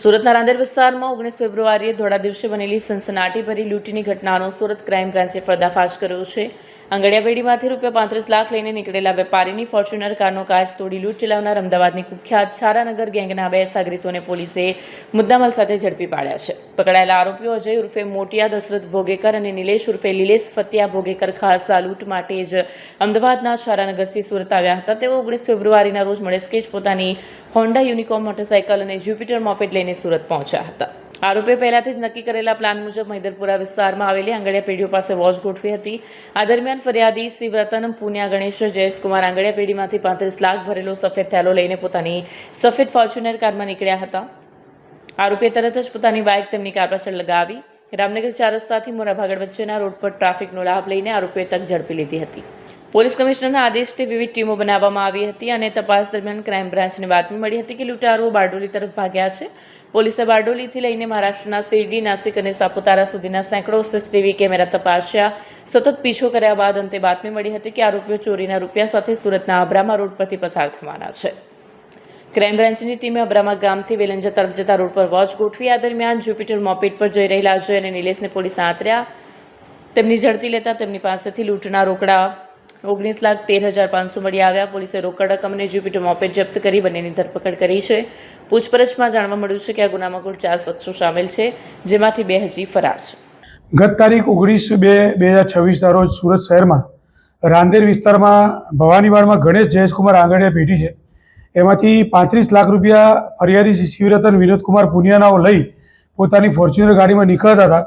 સુરતના રાંદેર વિસ્તારમાં 19 ફેબ્રુઆરીએ ધોળા દિવસે બનેલી સનસનાટીભરી લૂંટની ઘટનાનો સુરત ક્રાઇમ બ્રાન્ચે પર્દાફાશ કર્યો છે. આંગડિયાપેઢીમાંથી ₹35 લાખ લઈને નીકળેલા વેપારીની ફોર્ચ્યુનર કારનો કાચ તોડી લૂંટ ચલાવનાર અમદાવાદની કુખ્યાત છારાનગર ગેંગના 2 સાગરીતોને પોલીસે મુદ્દામાલ સાથે ઝડપી પાડ્યા છે. પકડાયેલા આરોપીઓ અજય ઉર્ફે મોટિયા દશરથ ભોગેકર અને નિલેશ ઉર્ફે લીલેશ ફતિયા ભોગેકર ખાસ આ લૂંટ માટે જ અમદાવાદના છારાનગરથી સુરત આવ્યા હતા. તેઓ 19 ફેબ્રુઆરીના રોજ મળસ્કે જ પોતાની હોન્ડા યુનિકોર્ન મોટરસાઇકલ અને જ્યુપિટર મોપેડ લઈને સુરત પહોંચ્યા હતા. આરોપીએ પહેલાથી જ નક્કી કરેલા પ્લાન મુજબ મૈદરપુરા વિસ્તારમાં આવેલી આંગડિયા પેઢીઓ પાસે વોચ ગોઠવી હતી. આ દરમિયાન ફરિયાદી શિવરતન પુનિયા ગણેશ જયેશકુમાર આંગડિયા પેઢીમાંથી 35 લાખ ભરેલો સફેદ થેલો લઈને પોતાની સફેદ ફોર્ચ્યુનર કારમાં નીકળ્યા હતા. આરોપીએ તરત જ પોતાની બાઇક તેમની કાર પાછળ લગાવી રામનગર 4 રસ્તાથી મોરાભાગળ વચ્ચેના રોડ પર ટ્રાફિકનો લાભ લઈને આરોપીએ તક ઝડપી લીધી હતી. પોલીસ કમિશનરના આદેશથી વિવિધ ટીમો બનાવવામાં આવી હતી અને તપાસ દરમિયાન ક્રાઇમ બ્રાન્ચને બાતમી મળી હતી કે લૂંટારુઓ બારડોલી તરફ ભાગ્યા છે. પોલીસે બારડોલીથી લઈને મહારાષ્ટ્રના શિરડી, નાસિક અને સાપુતારા સુધીના સેંકડો સીસીટીવી કેમેરા તપાસ્યા. સતત પીછો કર્યા બાદ અંતે બાતમી મળી હતી કે આરોપીઓ ચોરીના રૂપિયા સાથે સુરતના અબ્રામા રોડ પરથી પસાર થવાના છે. ક્રાઇમ બ્રાન્ચની ટીમે અબ્રામા ગામથી વેલંજા તરફ જતા રોડ પર વોચ ગોઠવી. આ દરમિયાન જ્યુપિટર મોપેડ પર જઈ રહેલા અજય અને નિલેશને પોલીસે આંતર્યા. તેમની ઝડપી લેતા તેમની પાસેથી લૂંટના રોકડા 19,13,500 મળી આવ્યા. પોલીસે રોકડ રકમ અને જ્યુપિટર મોપેડ જપ્ત કરી બંનેની ધરપકડ કરી છે. પૂછપરછમાં જાણવા મળ્યું છે કે આ ગુનામાં કુલ 4 શખ્સો સામેલ છે, જેમાંથી 2 હજી ફરાર છે. ગત તારીખ 19/2/2026ના રોજ સુરત શહેરમાં રાંદેર વિસ્તારમાં ભવાનીવાડમાં ગણેશ જયેશકુમાર આંગડિયા પેઢી છે, એમાંથી 35 લાખ રૂપિયા ફરિયાદી શિવરતન વિનોદકુમાર પુનિયાનાઓ લઈ પોતાની ફોર્ચ્યુનર ગાડીમાં નીકળતા હતા.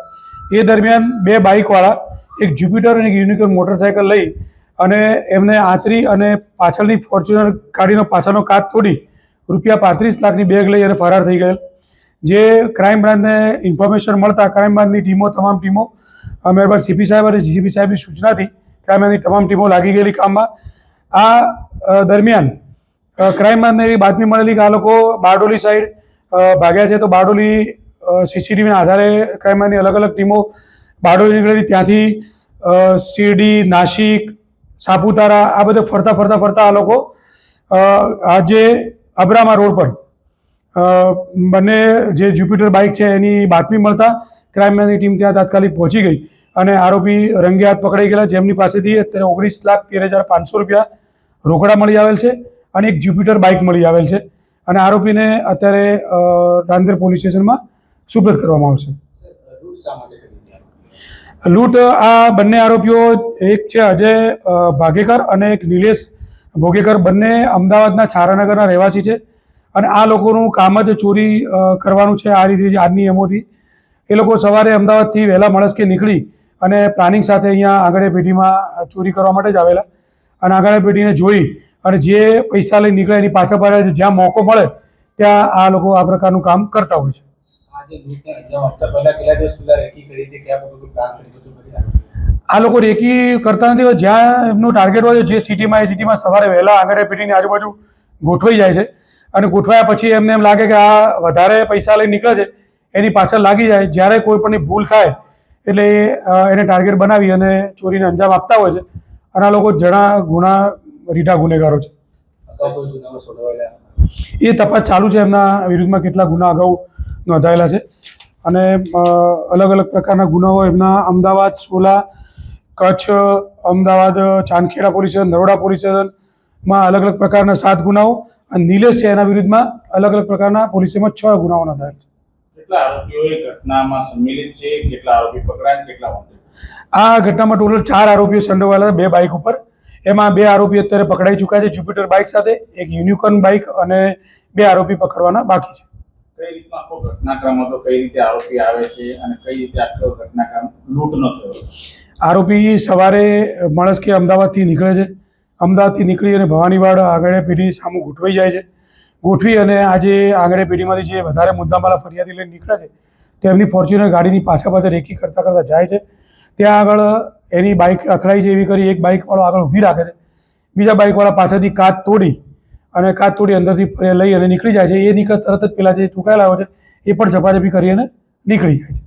એ દરમિયાન 2 બાઇકવાળા એક જ્યુપિટર અને એક યુનિકોર્ન મોટરસાઇકલ લઈ અને એમને આંતરી અને પાછળની ફોર્ચ્યુનર ગાડીનો પાછળનો કાચ તોડી ₹35 લાખની બેગ લઈ અને ફરાર થઈ ગયેલ. જે ક્રાઇમ બ્રાન્ચને ઇન્ફોર્મેશન મળતા ક્રાઇમ બ્રાન્ચની તમામ ટીમો મહેરબાન સીપી સાહેબ અને જીસીપી સાહેબની સૂચનાથી ક્રાઇમ બ્રાન્ચની તમામ ટીમો લાગી ગયેલી કામમાં. આ દરમિયાન ક્રાઇમ બ્રાન્ચને એવી બાતમી મળેલી કે આ લોકો બારડોલી સાઈડ ભાગ્યા છે. તો બારડોલી સીસીટીવીના આધારે ક્રાઇમ બ્રાન્ચની અલગ અલગ ટીમો બારડોલી નીકળેલી. ત્યાંથી શિરડી, નાસિક, સાપુતારા આ બધે ફરતા આ લોકો આજે અબ્રામા રોડ પર બંને જે જ્યુપિટર બાઇક છે એની બાતમી મળતા ક્રાઇમ બ્રાન્ચની ટીમ ત્યાં તાત્કાલિક પહોંચી ગઈ અને આરોપી રંગે હાથ પકડાઈ ગયેલા, જેમની પાસેથી અત્યારે 19,13,500 રૂપિયા રોકડા મળી આવેલ છે અને એક જ્યુપિટર બાઇક મળી આવેલ છે. અને આરોપીને અત્યારે રાંદેર પોલીસ સ્ટેશનમાં સુપરત કરવામાં આવશે. લૂંટ આ બંને આરોપીઓ, એક છે અજય ભાગેકર અને એક નિલેશ ભોગેકર, બંને અમદાવાદના છારાનગરના રહેવાસી છે અને આ લોકોનું કામ જ ચોરી કરવાનું છે. આ રીતે આજની એમોથી એ લોકો સવારે અમદાવાદથી વહેલા મળસ્કે નીકળી અને પ્લાનિંગ સાથે અહીંયા આંગડિયા પેઢીમાં ચોરી કરવા માટે જ આવેલા અને આંગડિયા પેઢીને જોઈ અને જે પૈસા લઈ નીકળે એની પાછળ પાડે, જ્યાં મોકો મળે ત્યાં આ લોકો આ પ્રકારનું કામ કરતા હોય છે. આ લોકો રેકી કરતા નથી. જ્યાં એમનું ટાર્ગેટ હોય જે સિટીમાં એ સિટીમાં સવારે વહેલા આંગડિયા પેઢીની આજુબાજુ ગોઠવાઈ જાય છે અને ગોઠવાયા પછી એમને એમ લાગે કે આ વધારે પૈસા લઈને નીકળે છે, એની પાછળ લાગી જાય. જ્યારે કોઈ પણની ભૂલ થાય એટલે એને ટાર્ગેટ બનાવી અને ચોરીને અંજામ આપતા હોય છે અને આ લોકો રીઢા ગુનેગારો છે. એ તપાસ ચાલુ છે. એમના વિરુદ્ધમાં કેટલા ગુના અગાઉ નોંધાયેલા છે અને અલગ અલગ પ્રકારના ગુનાઓ એમના Ahmedabad, Sola, Kutch, Ahmedabad Chandkheda police station, Naroda police સ્ટેશનમાં અલગ અલગ પ્રકારના 7 ગુનાઓ અને નિલેશ છે એના વિરુદ્ધમાં અલગ અલગ પ્રકારના પોલીસ સ્ટેશનમાં 6 ગુનાઓ નોંધાયેલ છે. કેટલા આરોપીઓ એ ઘટનામાં સંમિલિત છે? કેટલા આરોપી પકડાયા? કેટલા વોન્ટેડ? આ ઘટનામાં ટોટલ 4 આરોપીઓ સંડોવાયેલા હતા 2 બાઇક ઉપર. એમાં 2 આરોપી અત્યારે પકડાઈ ચૂક્યા છે, જ્યુપિટર બાઇક સાથે, એક યુનિકોર્ન બાઇક અને 2 આરોપી પકડવાના બાકી છે. કઈ રીતના આખો ઘટનાક્રમ હતો? કઈ રીતે આરોપી આવે છે અને કઈ રીતે આખો ઘટનાક્રમ લૂંટનો થયો? આરોપી સવારે મળસ્કે અમદાવાદથી નીકળે છે. અમદાવાદથી નીકળી અને ભવાનીવાડ આંગડિયા પેઢી સામું ગોઠવાઈ જાય છે. ગોઠવી અને આજે આંગડિયા પેઢીમાંથી જે વધારે મુદ્દામાલ ફરિયાદી લઈને નીકળે છે તેમની ફોર્ચ્યુનર ગાડીની પાછળ રેકી કરતા જાય છે. ત્યાં આગળ એની બાઇક અથડાઈ છે એવી કરી એક બાઇકવાળો આગળ ઊભી રાખે છે. બીજા બાઇકવાળા પાછળથી કાચ તોડી અંદરથી લઈ અને નીકળી જાય છે. એ તરત જ પેલા જે ચૂકાયેલા હોય છે એ પણ ઝપાઝપી કરી અને નીકળી જાય છે.